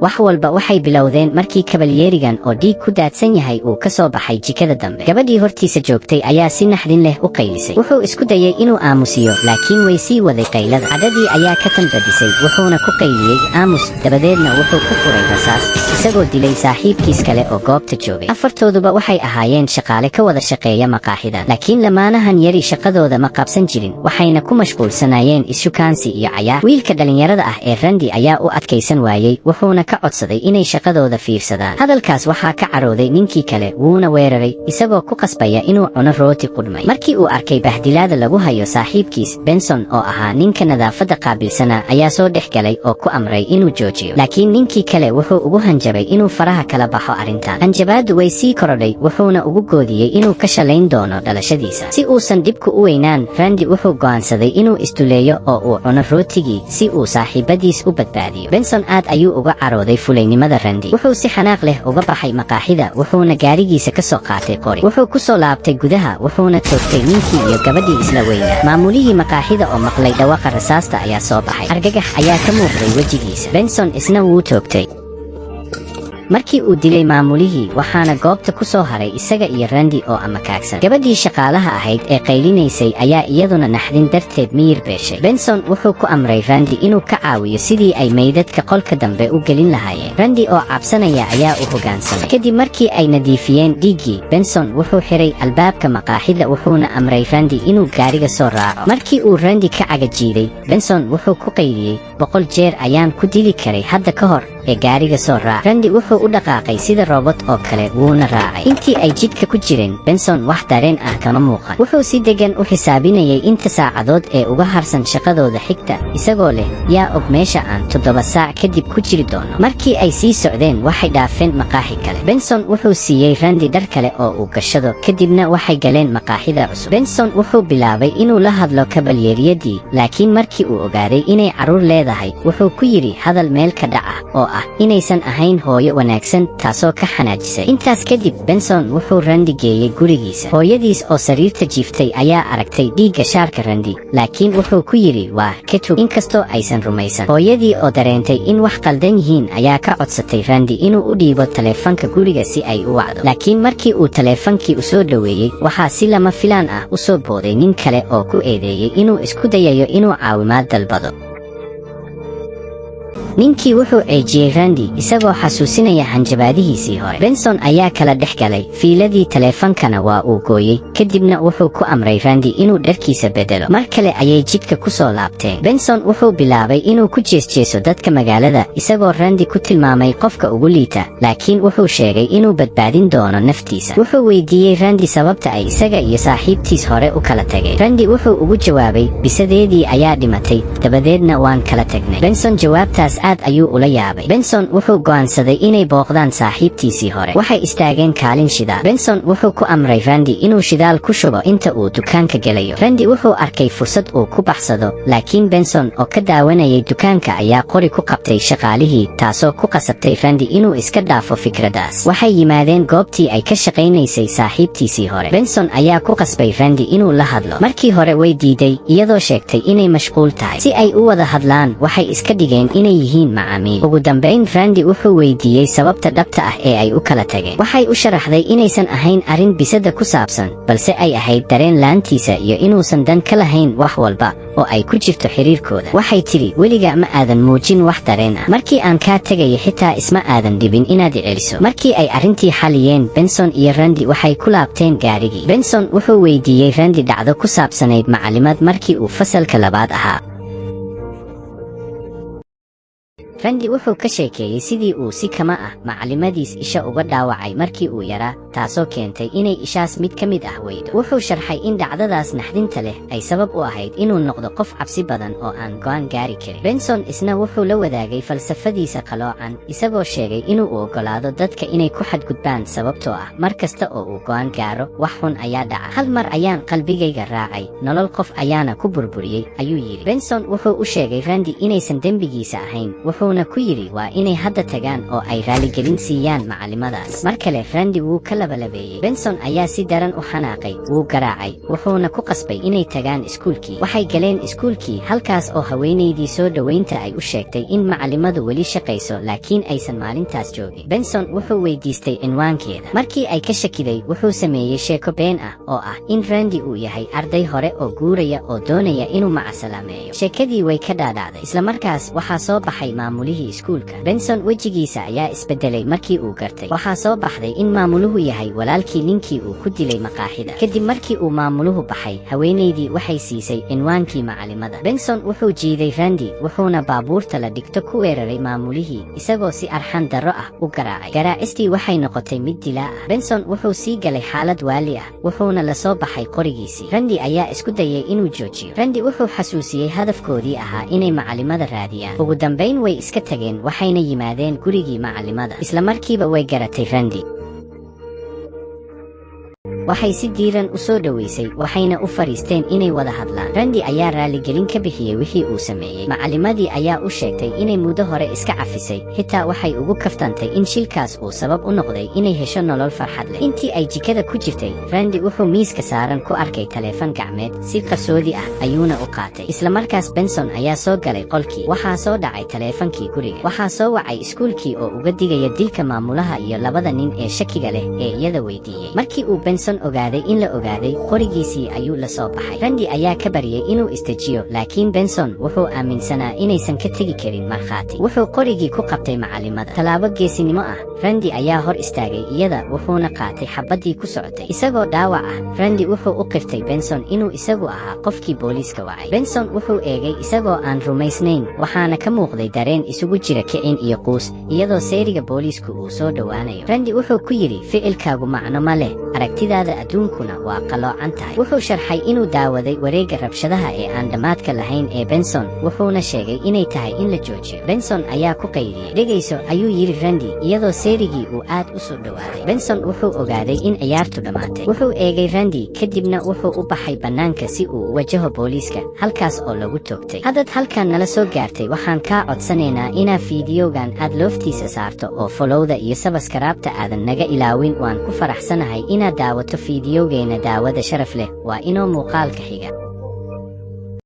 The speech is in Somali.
wax walba waxay bilowdeen markii kabalyeerigan oo dhiig ku daadsan yahay uu ka soo baxay jikada dambe. gabadhii hortiisa joogtay ayaa si naxdin leh u qaylisay. wuxuu isku dayay inuu aamusiyo laakiin way sii waday qaylada. cadhadii ayaa ka tanbadisay wuxuuna ku qayliyey aamus. dabadeedna wuxuu ku furay rasaas isagoo dilay saaxiibkiis kale oo goobta joogay. afartooduba waxay ahaayeen shaqaale ka wada shaqeeya maqaaxidan, laakiin lamaanahan yari shaqadooda ma qabsan jirin, waxayna ku mashquulsanaayeen ishukaansi iyo cayaar. wiilka dhalinyarada ah ee Randy ayaa u adkaysan waayey, wuxuuna ka codsaday inay shaqadooda fiirsadaan. hadalkaas waxaa ka carooday ninkii kale, wuuna weeraray isagoo ku qasbaya inuu cuno rooti qudhmay. markii uu arkay bahdilaada lagu hayo saaxiibkiis Benson oo ahaa ninka nadaafadda qaabilsanaa ayaa soo dhex galay oo ku amray inuu joojiyo, laakiin ninkii kale wuxuu ugu hanjabay inuu faraha kala baxo arrintan. hanjabaadu way sii korodhay, wuxuuna ugu goodiyey inuu ka shalayn doono dhalashadiisa. si uusan dhibku u weynaan, Randy wuxuu go'aansaday inuu istuleeyo oo uu cuno rootigii si uu saaxiibadiis u badbaadiyo. Benson aad ayuu uga carooday fulaynimada Randy. wuxuu si xanaaq leh uga baxay maqaaxida, wuxuuna gaarigiisa ka soo qaatay qori. wuxuu ku soo laabtay gudaha, wuxuuna toogtay ninkii iyo gabadhii isla weynaa. maamulihii maqaaxida oo maqlay dhawaqa rasaasta ayaa soo baxay. argagax ayaa ka muuqday wejigiisa. Benson isna wuu toogtay markii uu dilay maamulihii, waxaana goobta ku soo haray isaga iyo Randy oo amakaagsan. gabadhii shaqaalaha ahayd ee qaylinaysay ayaa iyaduna naxdin darteed miyir beeshay. Benson wuxuu ku amray Randy inuu ka caawiyo sidii ay meydadka qolka dambe u gelin lahaayeen. Randy oo cabsanaya ayaa u hoggaansamay. kadib markii ay nadiifiyeen dhiiggii, Benson wuxuu xiray albaabka maqaaxida wuxuuna amray Randy inuu gaariga soo raaco. markii uu Randy ka cagajiiday, Benson wuxuu ku qayliyey, 100 jeer ayaan ku dili karay hadda ka hor ee gaariga soo raac. Randy wuxuu u dhaqaaqay sida robot oo kale, wuuna raacay. intii ay jidka ku jireen, Benson wax dareen ah kama muuqan. wuxuu si degan u xisaabinayay inta saacadood ee uga harsan shaqadooda xigta, isagoo leh, yaa og meesha aan 7 saac kadib ku jiri doono. markii ay sii socdeen, waxay dhaafeen maqaaxi kale. Benson wuxuu siiyey Randy dhar kale oo uu gashado, kadibna waxay galeen maqaaxida cusub. Benson wuxuu bilaabay inuu la hadlo kabalyeeriyadii, laakiin markii uu ogaaday inay carruur leedahay, wuxuu ku yidhi hadal meel ka dhac ah oo inaysan ahayn hooyo wanaagsan, taasoo ka xanaajisay. intaas kadib, Benson wuxuu Randy geeyey gurigiisa. hooyadiis oo sariirta jiiftay ayaa aragtay dhiigga shaarka Randy, laakiin wuxuu ku yidhi waa ka tug, inkastoo aysan rumaysan. hooyadii oo dareentay in wax qaldan yihiin ayaa ka codsatay Randy inuu u dhiibo taleefanka guriga si ay u wacdo, laakiin markii uu taleefankii u soo dhoweeyey, waxaa si lama filaan ah u soo booday nin kale oo ku eedeeyey inuu isku dayayo inuu caawimaad dalbado. ninkii wuxuu ceejiyey Randy isagoo xasuusinaya hanjabaadihiisii hore. Benson ayaa kala dhex galay, fiiladii taleefankana waa uu gooyey, kadibna wuxuu ku amray Randy inuu dharkiisa bedelo. mar kale ayay jidka ku soo laabteen. Benson wuxuu bilaabay inuu ku jeesjeeso dadka magaalada, isagoo Randy ku tilmaamay qofka ugu liita, laakiin wuxuu sheegay inuu badbaadin doono naftiisa. wuxuu weydiiyey Randy sababta ay isaga iyo saaxiibtiis hore u kala tageen. Randy wuxuu ugu jawaabay, bisadeedii ayaa dhimatay, dabadeedna waan kala tagnay. Benson jawaabtaas aad ayuu ula yaabay. Benson wuxuu go'aansaday inay booqdaan saaxiibtiisii hore. waxay istaageen kaalin shidaal. Benson wuxuu ku amray Randy inuu shidaal ku shubo inta uu dukaanka gelayo. Randy wuxuu arkay fursad uu ku baxsado, laakiin Benson oo ka daawanayay dukaanka ayaa qori ku qabtay shaqaalihii, taasoo ku qasabtay Randy inuu iska dhaafo fikradaas. waxay yimaadeen goobtii ay ka shaqaynaysay saaxiibtiisii hore. Benson ayaa ku qasbay Randy inuu la hadlo. markii hore way diiday, iyadoo sheegtay inay mashquul tahay. si ay u wada hadlaan, waxay iska dhigeen inay yihiin macaamiil. ugu dambayn, Randy wuxuu weydiiyey sababta dhabta ah ee ay u kala tageen. waxay u sharaxday inaysan ahayn arrin bisada ku saabsan, balse ay ahayd dareen laantiisa iyo inuusan dan ka lahayn wax walba oo ay ku jirto xiriirkooda. waxay tidhi, weliga ma aadan muujin wax dareen ah. markii aan kaa tegaya xitaa isma aadan dhibin inaad celiso. markii ay arrintii xaliyeen, Benson iyo Randy waxay ku laabteen gaarigii. Benson wuxuu weydiiyey Randy dhacdo ku saabsanayd macalimad markii uu fasalka 2 ahaa. Randy wuxuu ka sheekeeyey sidii uu si kama ah macalimadiis isha uga dhaawacay markii uu yaraa, taasoo keentay inay ishaas mid ka mid ah weydo. wuxuu sharxay in dhacdadaas naxdinta leh ay sabab u ahayd inuu noqdo qof cabsi badan oo aan go'aan gaari karin. Benson isna wuxuu la wadaagay falsafadiisa qaloocan, isagoo sheegay inuu u oggolaado dadka inay ku xadgudbaan sababtoo ah mar kasta oo uu go'aan gaaro, wax xun ayaa dhaca. hal mar ayaan qalbigayga raacay, nolol qof ayaana ku burburiyey, ayuu yidhi. Benson wuxuu u sheegay Randy inaysan dembigiisa ahayn, wuxuu wuxuuna ku yiri waa inay hadda tagaan oo ay raaligelin siiyaan macallimadaas. Mar kale Randy wuu ka labalabeeyay. Benson ayaa si daran u xanaaqay, wuu garaacay, wuxuuna ku qasbay inay tagaan iskuulkii. Waxay galeen iskuulkii halkaas oo haweenaydii soo dhaweynta ay u sheegtay in macallimadu weli shaqayso laakiin aysan maalintaas joogin. Benson wuxuu weydiistay cinwaankeeda. Markii ay ka shakiday, wuxuu sameeyay sheeko been ah oo ah in Randy uu yahay arday hore oo guuraya oo doonaya inuu macasalaameeyo. Sheekadii way ka dhaadhacday. Isla markaas waxaa soo baxay maamulihii iskuulka. Benson wejigiisa ayaa isbedelay markii uu gartay. Waxaa soo baxday in maamuluhu yahay walaalkii ninkii uu ku dilay maqaaxida. Kadib markii uu maamuluhu baxay, haweenaydii waxay siisay cinwaankii macallimada. Benson wuxuu jiiday Randy, wuxuuna baabuurta la dhigto ku weeraray maamulihii isagoo si arxan darro ah u garaacay. Garaacistii waxay noqotay mid dilaa ah. Benson wuxuu sii galay xaalad waali ah, wuxuuna la soo baxay qorigiisii. Randy ayaa isku dayay inuu joojiyo. Randy wuxuu xasuusiyey hadafkoodii ahaa inay macallimada raadiyaan. Ugu dambayn way iska tageen, waxayna yimaadeen gurigii macallimada. Isla markiiba way garatay Randy. waxay si diiran u soo dhaweysay, waxayna u fariisteen inay wada hadlaan. Randy ayaa raaligelin ka bixiyay wixii uu sameeyay. Macallimadii ayaa u sheegtay inay muddo hore iska cafisay, xitaa waxay ugu kaftantay in shilkaas uu sabab u noqday inay hesho nolol farxad leh. Intii ay jikada ku jirtay, Randy wuxuu miiska saaran ku arkay taleefan gacmeed, si qarsoodi ah ayuuna u qaatay. Isla markaas Benson ayaa soo galay qolkii. Waxaa soo dhacay taleefankii guriga. Waxaa soo wacay iskuulkii oo uga digaya dilka maamulaha iyo labada nin ee shakiga leh ee iyada weydiiyey. Markii uu Benson ogaaday in la ogaaday, qorigiisii ayuu la soo baxay. Randy ayaa ka baryay inuu istajiyo, laakiin Benson wuxuu aaminsanaa inaysan ka tegi karin markhaati. Wuxuu qorigii ku qabtay macallimada. Tallaabo geesinimo ah, Randy ayaa hor istaagay iyada, wuxuuna qaatay xabaddii ku socotay. Isagoo dhaawac ah, Randy wuxuu u qirtay Benson inuu isagu ahaa qofkii booliiska wacay. Benson wuxuu eegay isagoo aan rumaysnayn, waxaana ka muuqday dareen isugu jira kicin iyo quus, iyadoo seeriga booliisku uu soo dhowaanayo. Randy wuxuu ku yidhi, ficilkaagu macno ma leh, aragtidaada adduunkuna waa qaloocan tahay. Wuxuu sharxay inuu daawaday wareegga rabshadaha ee aan dhammaadka lahayn ee Benson, wuxuuna sheegay inay tahay in la joojiyo. Benson ayaa ku qayliyey. dhegayso, ayuu yidhi Randy, iyadoo seerigii uu aad u soo dhowaaday. Benson wuxuu ogaaday in ciyaartu dhammaatay. Wuxuu eegay Randy, kadibna wuxuu u baxay bannaanka si uu u wajaho booliiska, halkaas oo lagu toogtay. Haddaad halkan nala soo gaartay, waxaan kaa codsanaynaa inaad fiidiyowgan aad looftiisa saarto oo folowda iyo sabaskaraabta aadan naga ilaawin. Waan ku faraxsanahay inaad daawato fiidiyowgeena. daawada sharaf leh waa inoo muuqaalka xiga.